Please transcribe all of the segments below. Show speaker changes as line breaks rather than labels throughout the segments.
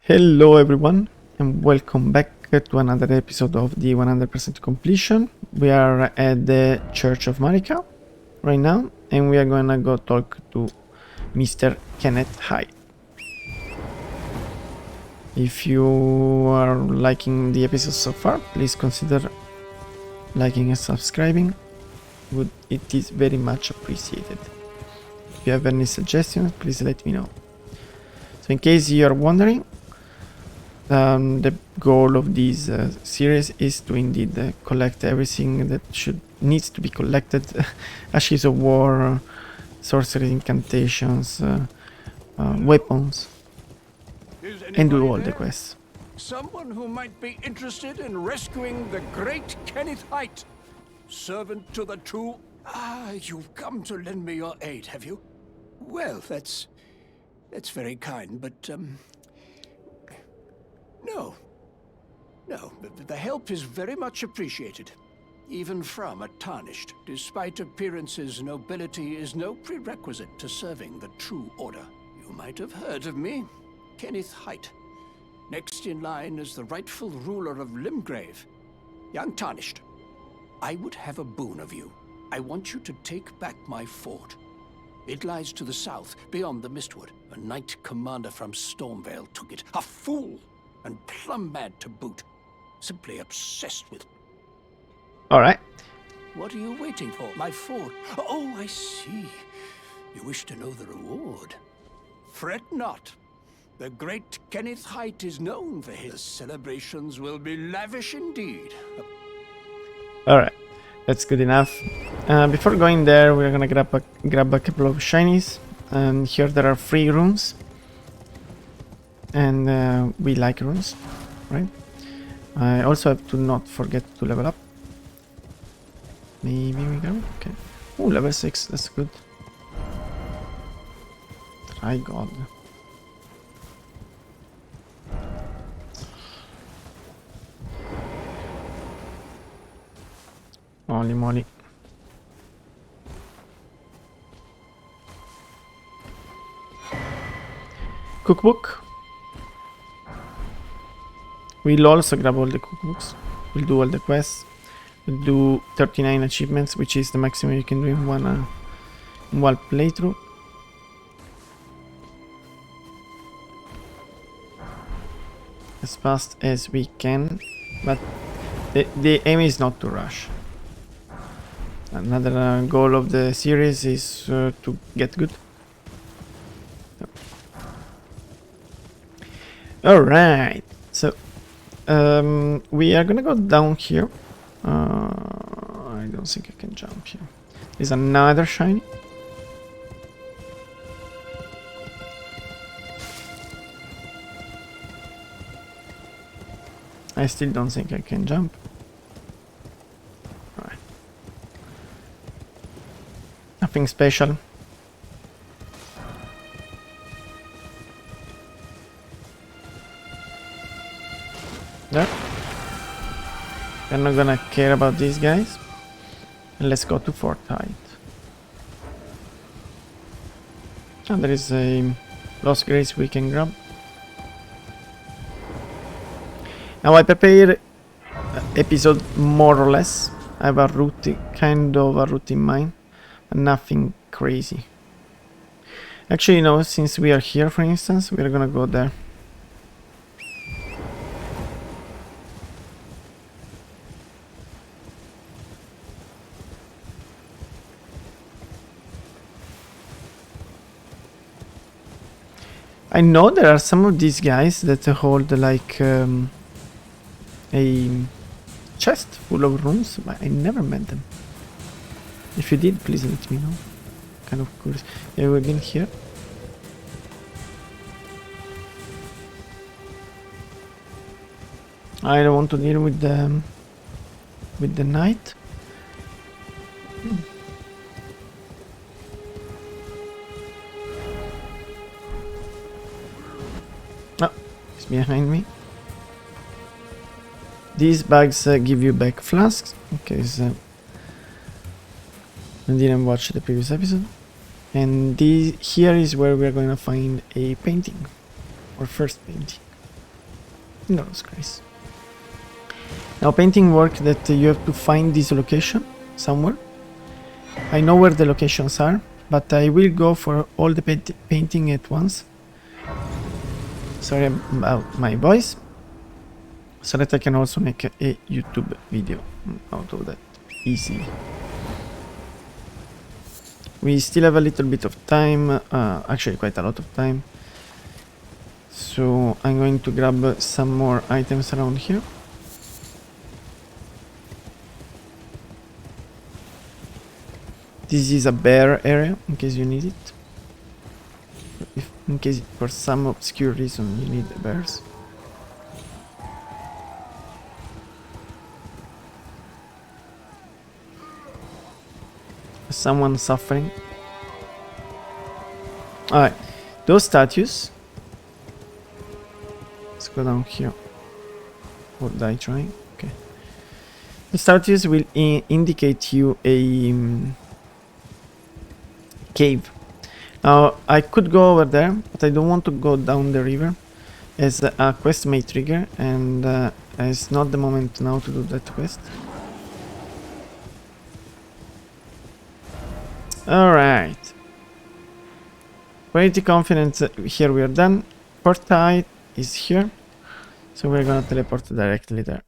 Hello everyone and welcome back to another episode of the 100% completion. We are at the Church of Marika right now and we are gonna go talk to Mr. Kenneth Hyde. If you are liking the episode so far, please consider liking and subscribing. It is very much appreciated. If you have any suggestions, please let me know. So in case you are wondering, the goal of this series is to indeed collect everything that needs to be collected: ashes of war, sorceries, incantations, weapons, and do all the quests.
Someone who might be interested in rescuing the great Kenneth Hyde, servant to the true... you've come to lend me your aid, have you? Well, that's very kind, but No, the help is very much appreciated. Even from a tarnished. Despite appearances, nobility is no prerequisite to serving the true order. You might have heard of me, Kenneth Hyde. Next in line is the rightful ruler of Limgrave, young tarnished. I would have a boon of you. I want you to take back my fort. It lies to the south, beyond the Mistwood. A knight commander from Stormvale took it. A fool! And plumb mad to boot. Simply obsessed with...
Alright.
What are you waiting for? My fort? Oh, I see. You wish to know the reward. Fret not. The great Kenneth Hyde is known for his... The celebrations will be lavish indeed.
Alright. That's good enough. Before going there, we're gonna grab a couple of shinies. And here there are 3 rooms. And we like runes, right? I also have to not forget to level up. Maybe we go. Okay. Oh, level 6. That's good. Try God. Holy moly. Cookbook. We'll also grab all the cookbooks. We'll do all the quests. We'll do 39 achievements, which is the maximum you can do in one playthrough. As fast as we can, but the aim is not to rush. Another goal of the series is to get good. Alright, so we are gonna go down here. I don't think I can jump here. There's another shiny. I still don't think I can jump. Alright. Nothing special. There. We're not gonna care about these guys. Let's go to Fort Hyde. And there is a Lost Grace we can grab. Now I prepare episode more or less. I have a route, kind of a route in mind, but nothing crazy. Actually, no, since we are here, for instance, we are gonna go there. I know there are some of these guys that hold like a chest full of runes, but I never met them. If you did, please let me know. Kind of curious. Yeah, we've been here. I don't want to deal with the knight. Oh, he's behind me. These bags give you back flasks, in case I didn't watch the previous episode. And here is where we are going to find a painting, or first painting. No disgrace. Now painting work that you have to find this location somewhere. I know where the locations are, but I will go for all the painting at once. Sorry about my voice. So that I can also make a YouTube video out of that easily. We still have a little bit of time, actually quite a lot of time. So I'm going to grab some more items around here. This is a bear area, in case you need it. If, in case for some obscure reason you need the bears. Someone suffering. Alright, those statues. Let's go down here. Or die trying. Okay. The statues will indicate you a cave. Now I could go over there, but I don't want to go down the river, as a quest may trigger, and it's not the moment now to do that quest. Alright. Pretty confident here we are done. Portite is here, so we're gonna teleport directly there.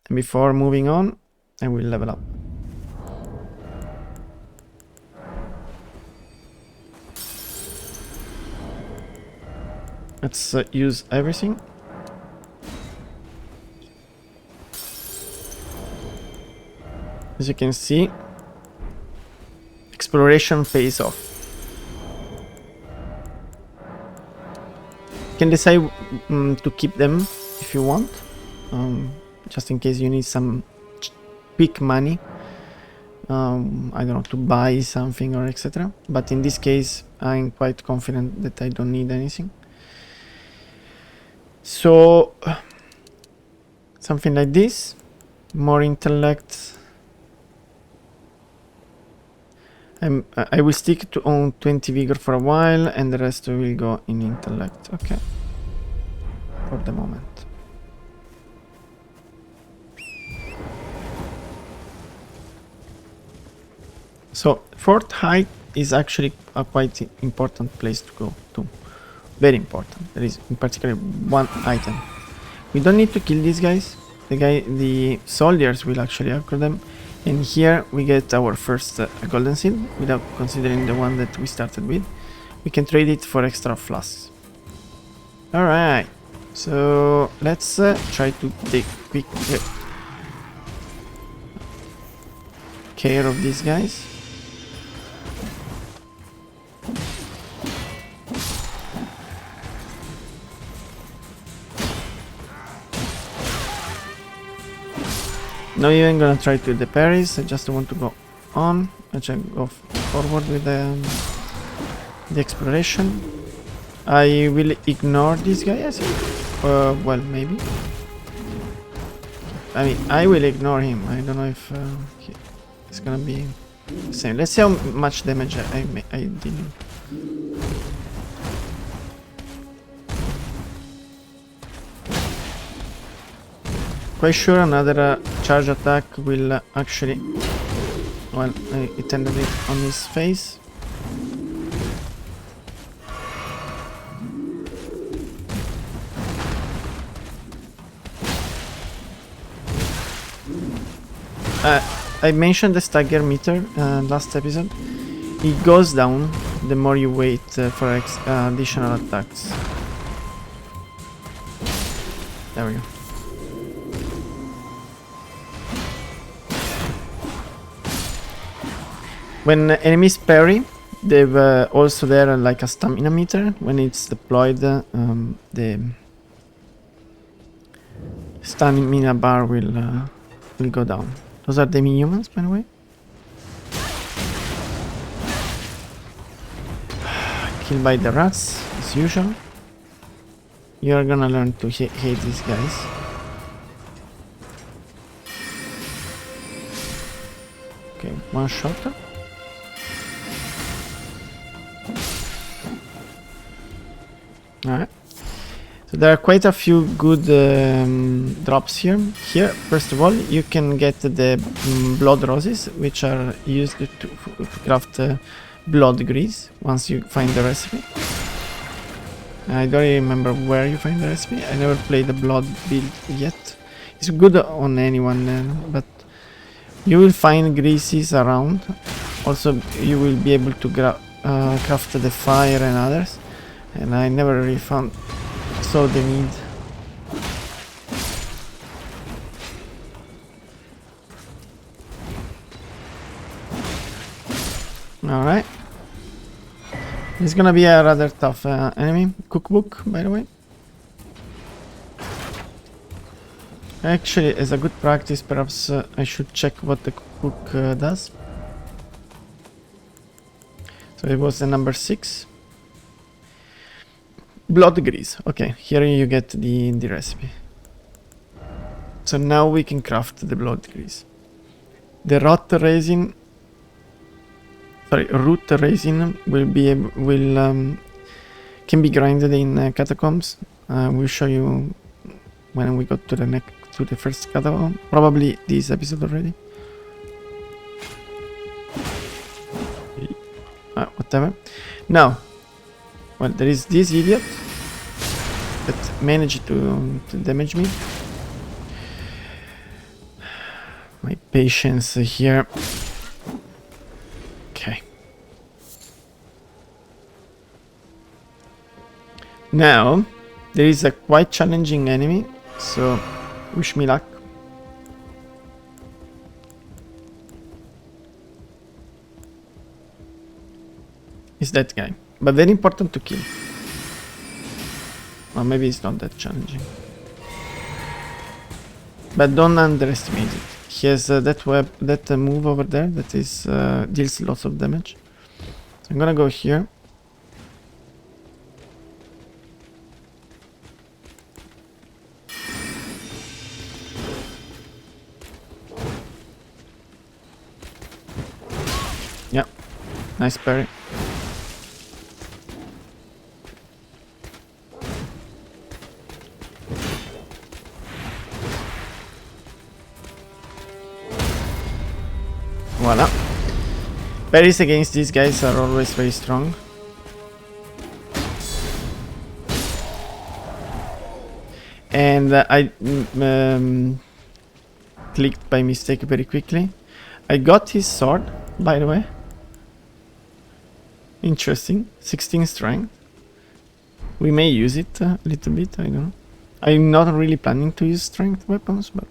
And before moving on, I will level up. Let's use everything. As you can see, exploration pays off. You can decide to keep them if you want, just in case you need some quick money. I don't know, to buy something or etc. But in this case, I'm quite confident that I don't need anything. So, something like this, more intellect. I will stick to on 20 vigor for a while, and the rest will go in intellect. Okay, for the moment. So Fort Height is actually a quite important place to go to. Very important. There is in particular one item. We don't need to kill these guys. The soldiers will actually acquire them. And here we get our first golden seed, without considering the one that we started with. We can trade it for extra flasks. Alright, so let's try to take quick care of these guys. Not even gonna try to do the parries, I just want to go on. I just go forward with the exploration. I will ignore this guy, I think. Well, maybe. I mean, I will ignore him. I don't know if it's gonna be the same. Let's see how much damage I did. Quite sure another charge attack will actually, well, it ended it on his face. I mentioned the stagger meter last episode. It goes down the more you wait for additional attacks. There we go. When enemies parry, they've also there like a stamina meter. When it's deployed, the stamina bar will go down. Those are the humans, by the way. Killed by the rats, as usual. You're gonna learn to hate these guys. Okay, one shot. Alright. So there are quite a few good drops here. Here, first of all, you can get the blood roses, which are used to craft blood grease once you find the recipe. I don't remember where you find the recipe. I never played the blood build yet. It's good on anyone, but you will find greases around. Also, you will be able to craft the fire and others. And I never really saw the need. Alright. It's gonna be a rather tough enemy. Cookbook, by the way. Actually, as a good practice, perhaps I should check what the cookbook does. So it was the number 6. Blood grease. Okay, here you get the recipe. So now we can craft the blood grease. The root resin can be grinded in catacombs. We'll show you when we go to the first catacomb. Probably this episode already. Whatever. Now, well, there is this idiot that managed to damage me. My patience here. Okay. Now, there is a quite challenging enemy, so wish me luck. It's that guy, but very important to kill. Or maybe it's not that challenging. But don't underestimate it. He has that move over there that is deals lots of damage. So I'm gonna go here. Yeah, nice parry. Voila. Parries against these guys are always very strong. And I clicked by mistake very quickly. I got his sword, by the way. Interesting. 16 strength. We may use it a little bit, I don't know. I'm not really planning to use strength weapons, but...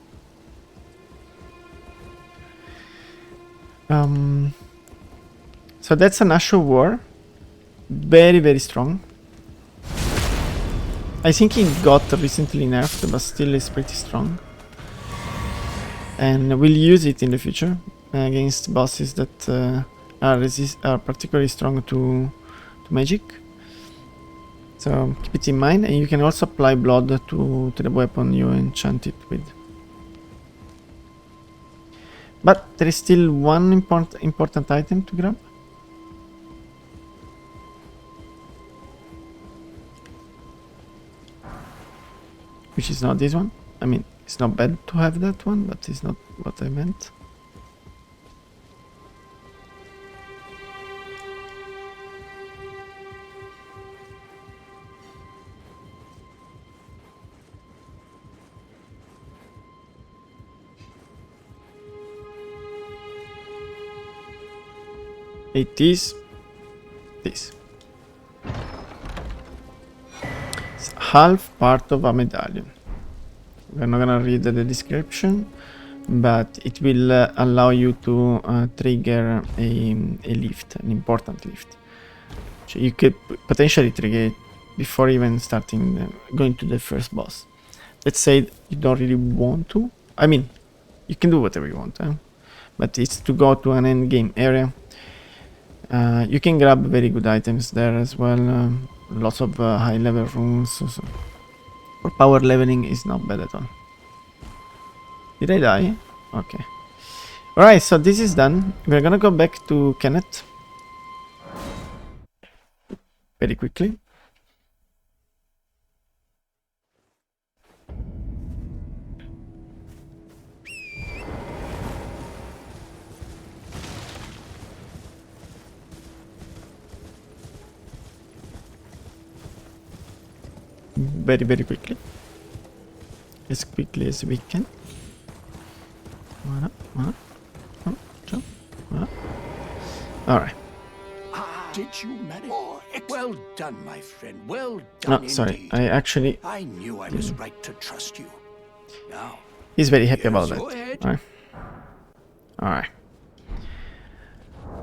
so that's an Ash of War. Very, very strong. I think he got recently nerfed, but still is pretty strong. And we'll use it in the future against bosses that are particularly strong to magic. So keep it in mind, and you can also apply blood to the weapon you enchant it with. But there is still one important item to grab. Which is not this one. I mean, it's not bad to have that one, but it's not what I meant. It is this. It's half part of a medallion. We're not gonna read the description, but it will allow you to trigger a lift, an important lift. So you could potentially trigger it before even starting going to the first boss. Let's say you don't really want to. I mean, you can do whatever you want, but it's to go to an end game area. You can grab very good items there as well. Lots of high level runes. So for power leveling is not bad at all. Did I die? Okay. Alright, so this is done. We're gonna go back to Kenneth very quickly. very, very quickly. As quickly as we can. Alright.
Did you manage? Oh, well done, my friend. Well
Oh,
done
sorry.
indeed.
I actually...
I knew I was right to trust you. Now,
He's very happy about
go
that.
ahead.
Alright. Alright.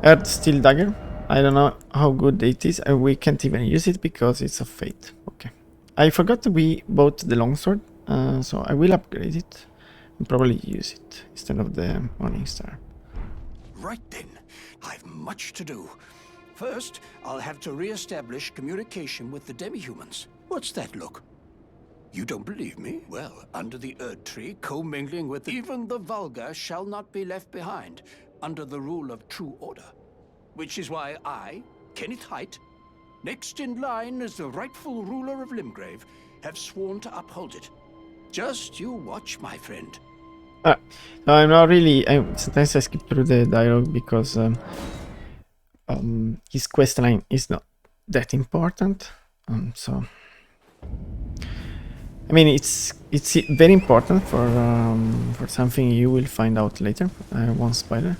Earth Steel Dagger. I don't know how good it is. We can't even use it because it's a fate. Okay. I forgot we bought the longsword, so I will upgrade it and probably use it instead of the Morning Star.
Right then, I've much to do. First, I'll have to re-establish communication with the demi-humans. What's that look? You don't believe me? Well, under the Erd Tree, commingling with even the vulgar shall not be left behind, under the rule of true order. Which is why I, Kenneth Height, next in line as the rightful ruler of Limgrave, have sworn to uphold it. Just you watch, my friend.
So I'm not really... sometimes I skip through the dialogue because his quest line is not that important. So... I mean, it's very important for something you will find out later. I won't spoiler.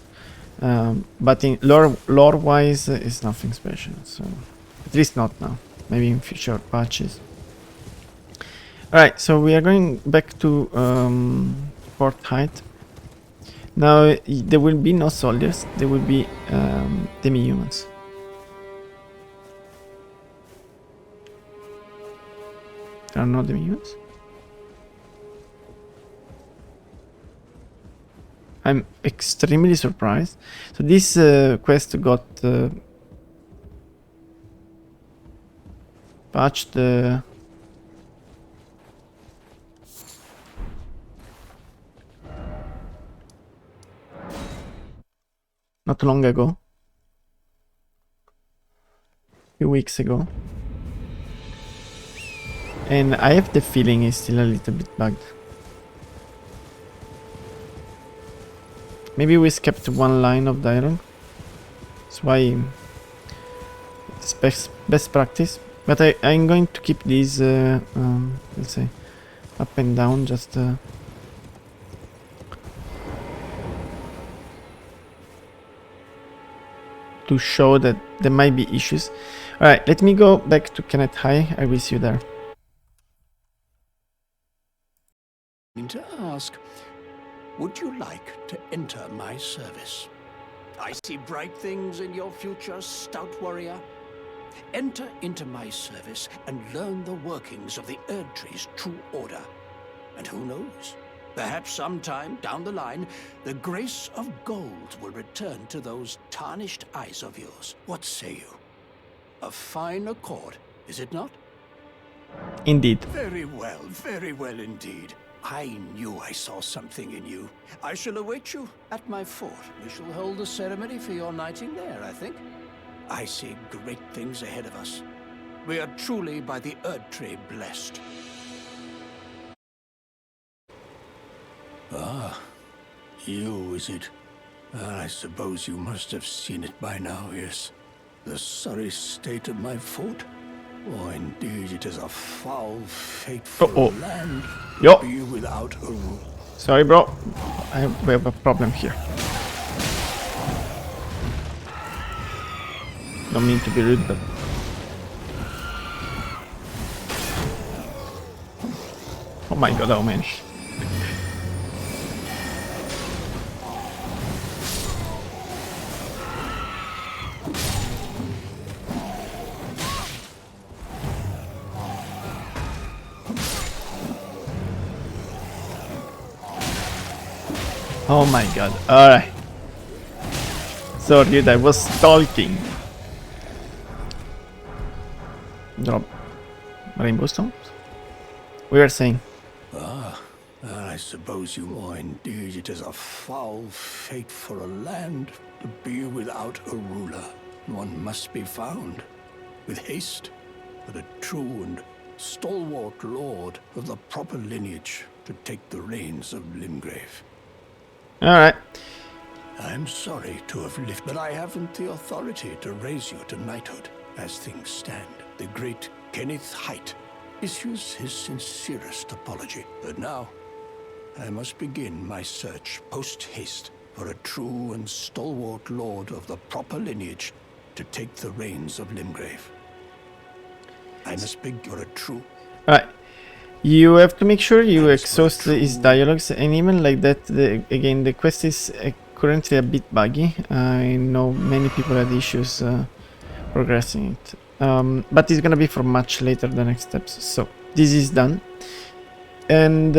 But in lore-wise, it's nothing special. So at least not now. Maybe in future patches. Alright, so we are going back to Port Height. Now there will be no soldiers. There will be demi-humans. There are no demi-humans. I'm extremely surprised. So this quest got patched not long ago, a few weeks ago, and I have the feeling it's still a little bit bugged. Maybe we skipped one line of dialogue. That's why it's best practice. But I'm going to keep these, let's say, up and down just to show that there might be issues. Alright, let me go back to Kenneth High. I will see you there.
To ask, would you like to enter my service? I see bright things in your future, stout warrior. Enter into my service and learn the workings of the Erd Tree's true order. And who knows? Perhaps sometime down the line, the grace of gold will return to those tarnished eyes of yours. What say you? A fine accord, is it not?
Indeed.
Very well indeed. I knew I saw something in you. I shall await you at my fort. We shall hold a ceremony for your knighting there, I think. I see great things ahead of us. We are truly by the Erd Tree blessed. Ah, you, is it? I suppose you must have seen it by now, yes. The sorry state of my fort? Oh, indeed, it is a foul, fateful land.
Yo.
Be without a rule.
Sorry, bro. We have a problem here. Don't mean to be rude, but... Oh my god, how many? Oh my god, alright. So dude, I was stalking. Drop rainbow stones? We were saying.
I suppose you are. Indeed, it is a foul fate for a land to be without a ruler. One must be found with haste, but a true and stalwart lord of the proper lineage to take the reins of Limgrave.
Alright.
I'm sorry to have lifted, but I haven't the authority to raise you to knighthood. As things stand, the great Kenneth Height issues his sincerest apology. But now, I must begin my search post-haste for a true and stalwart lord of the proper lineage to take the reins of Limgrave. I must begin for a true...
Alright. You have to make sure you exhaust his dialogues, and even like that, again, the quest is currently a bit buggy. I know many people had issues progressing it. But it's gonna be for much later the next steps. So, this is done. And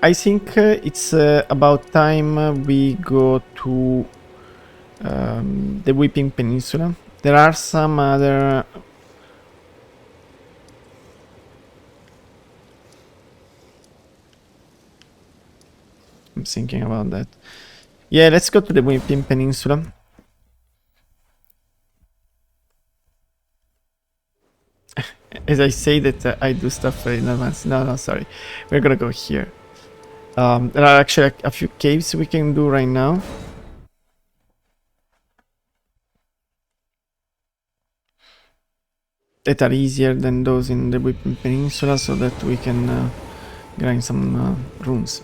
I think it's about time we go to the Weeping Peninsula. There are some other... I'm thinking about that. Yeah, let's go to the Weeping Peninsula. As I say that I do stuff in advance. No, sorry. We're gonna go here. There are actually a few caves we can do right now. That are easier than those in the Weeping Peninsula, so that we can grind some runes.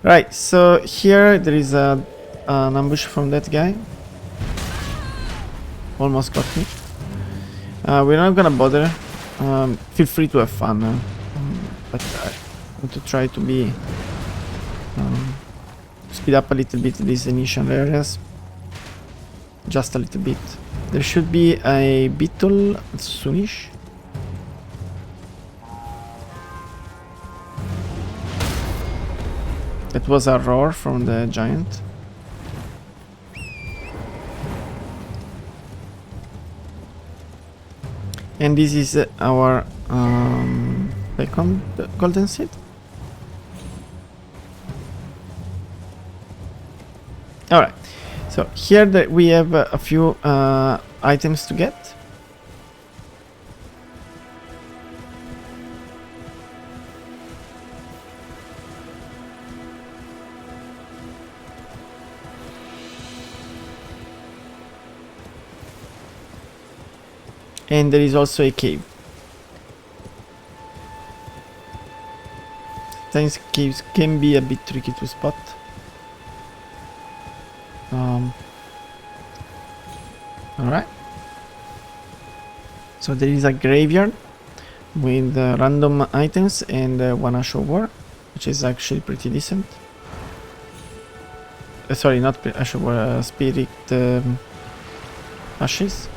Right, so here there is an ambush from that guy. Almost got me. We're not gonna bother. Feel free to have fun, but I want to try to be speed up a little bit these initial areas. Just a little bit. There should be a beetle soonish. That was a roar from the giant. And this is our second golden seed. Alright, so here we have a few items to get. And there is also a cave. Sometimes caves can be a bit tricky to spot. Alright. So there is a graveyard with random items and one Ash of War, which is actually pretty decent. Sorry, not Ash of War, Spirit Ashes.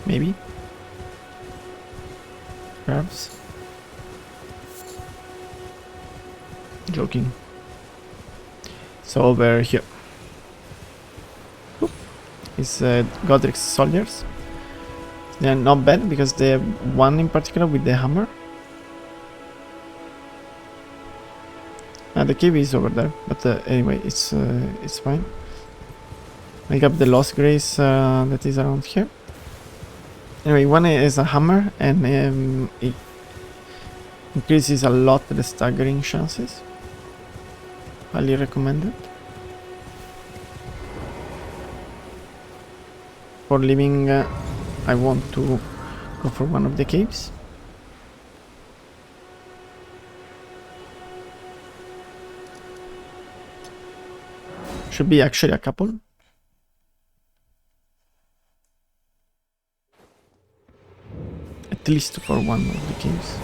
Maybe. Perhaps. Joking. So over here. Oop. Is Godric's soldiers. They are not bad because they have one in particular with the hammer. The cave is over there, but anyway, it's fine. I got the Lost Grace that is around here. Anyway, one is a hammer, and it increases a lot the staggering chances. Highly recommended. For living, I want to go for one of the caves. Should be actually a couple. At least for one of the caves.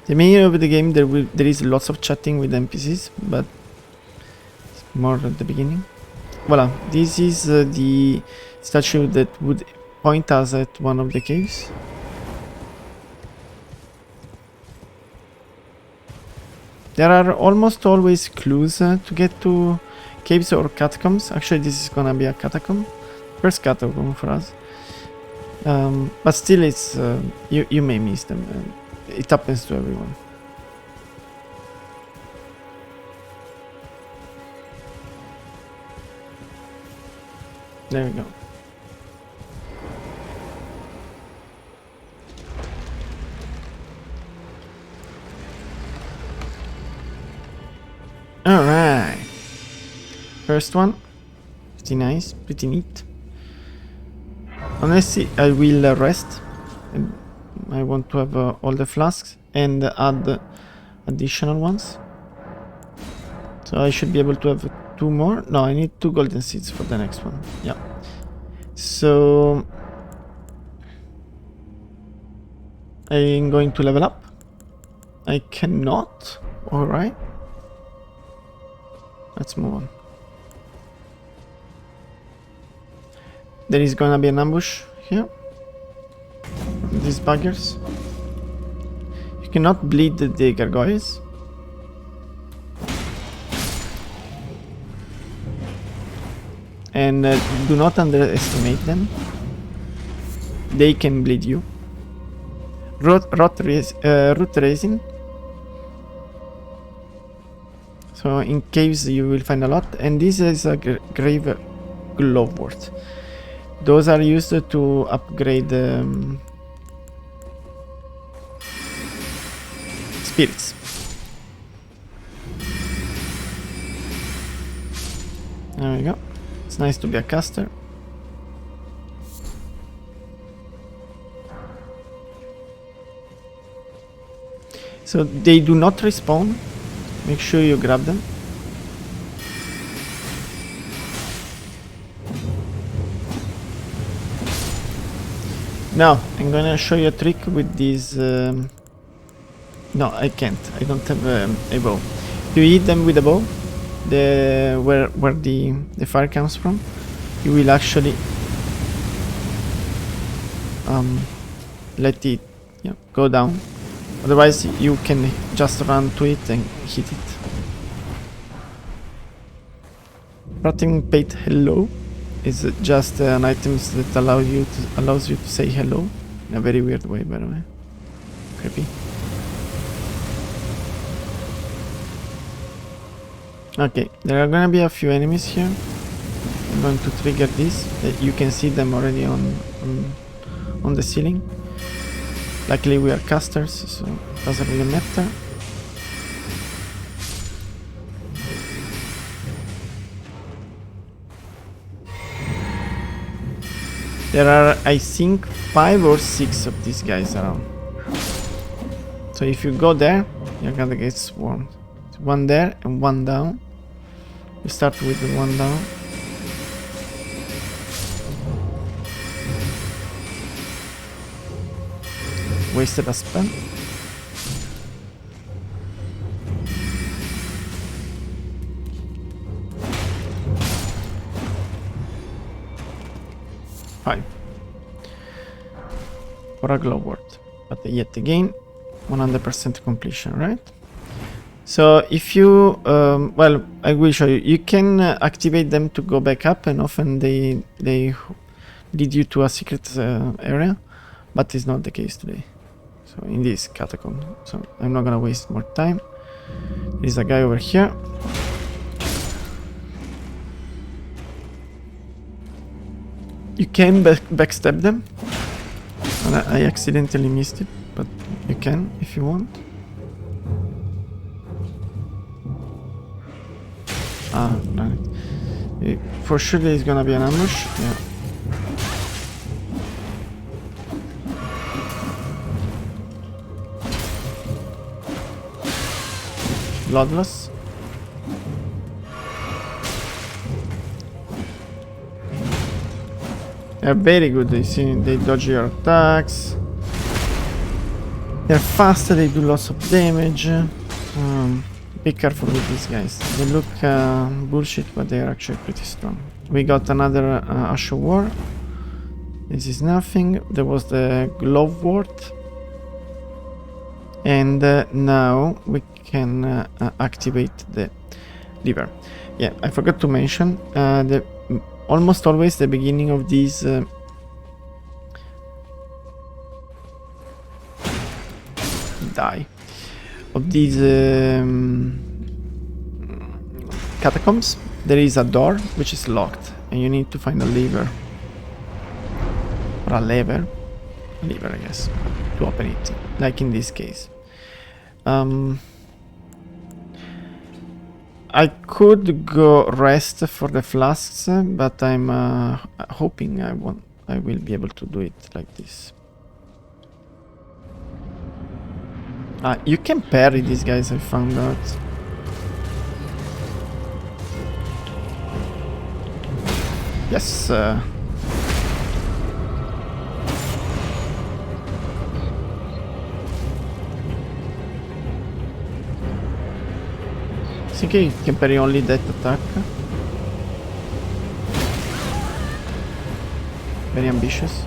The main of the game there is lots of chatting with NPCs, but more at the beginning. Voila, this is the statue that would point us at one of the caves. There are almost always clues to get to caves or catacombs. Actually, this is gonna be a catacomb. First catacomb for us. But still, it's you may miss them. It happens to everyone. There we go. First one, pretty nice, pretty neat. Honestly, I will rest. I want to have all the flasks and add additional ones. So I should be able to have 2 more. No, I need 2 golden seeds for the next one. Yeah. So I'm going to level up. I cannot. Alright. Let's move on. There is gonna be an ambush here. These buggers. You cannot bleed the gargoyles. And do not underestimate them. They can bleed you. Root resin. So in caves you will find a lot. And this is a grave glovewort. Those are used to upgrade spirits. There we go. It's nice to be a caster. So they do not respawn. Make sure you grab them. Now, I'm gonna show you a trick with these... No, I can't. I don't have a bow. You hit them with a bow, where the fire comes from, you will actually let it go down. Otherwise, you can just run to it and hit it. Rotting Pate Hello is just an item that allows you to say hello in a very weird way, by the way. Creepy. Okay, there are gonna be a few enemies here. I'm going to trigger this. You can see them already on the ceiling. Luckily we are casters, so it doesn't really matter. There are, I think, 5 or 6 of these guys around. So if you go there, you're gonna get swarmed. One there and one down. We start with the one down. Wasted a spell. Five. For a glowwort. But yet again, 100% completion, right? So if you, well, I will show you. You can activate them to go back up, and often they lead you to a secret area, but it's not the case today. So in this catacomb, so I'm not gonna waste more time. There's a guy over here. You can backstab them. And I accidentally missed it, but you can if you want. Ah, no. For sure there's gonna be an ambush. Yeah. Bloodless. They're very good. They dodge your attacks. They're fast. They do lots of damage. Be careful with these guys. They look bullshit, but they are actually pretty strong. We got another Ash of War. This is nothing. There was the Glovewort. And now we can activate the lever. Yeah, I forgot to mention, almost always the beginning of these catacombs, there is a door which is locked, and you need to find a lever, or a lever, I guess, to open it, I could go rest for the flasks, but I'm hoping I will be able to do it like this. You can parry these guys, I found out. Yes. I think I can parry only that attack. Very ambitious.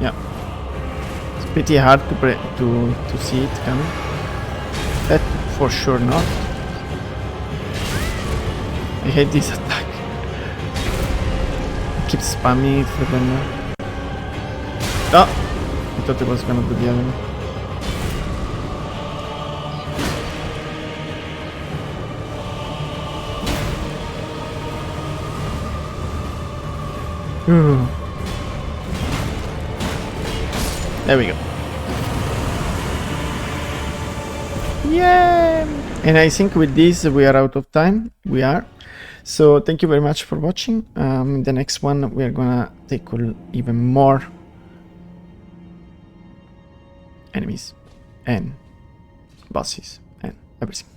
Yeah. It's pretty hard to see it coming. That for sure not. I hate this attack. I keep spamming it for them. Oh! I thought it was gonna do the other one. Ooh. There we go. Yeah! And I think with this we are out of time. We are. So thank you very much for watching. In the next one we are gonna tackle even more enemies and bosses and everything.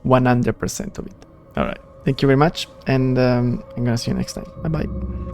100% of it. Alright. Thank you very much, and I'm gonna see you next time. Bye bye.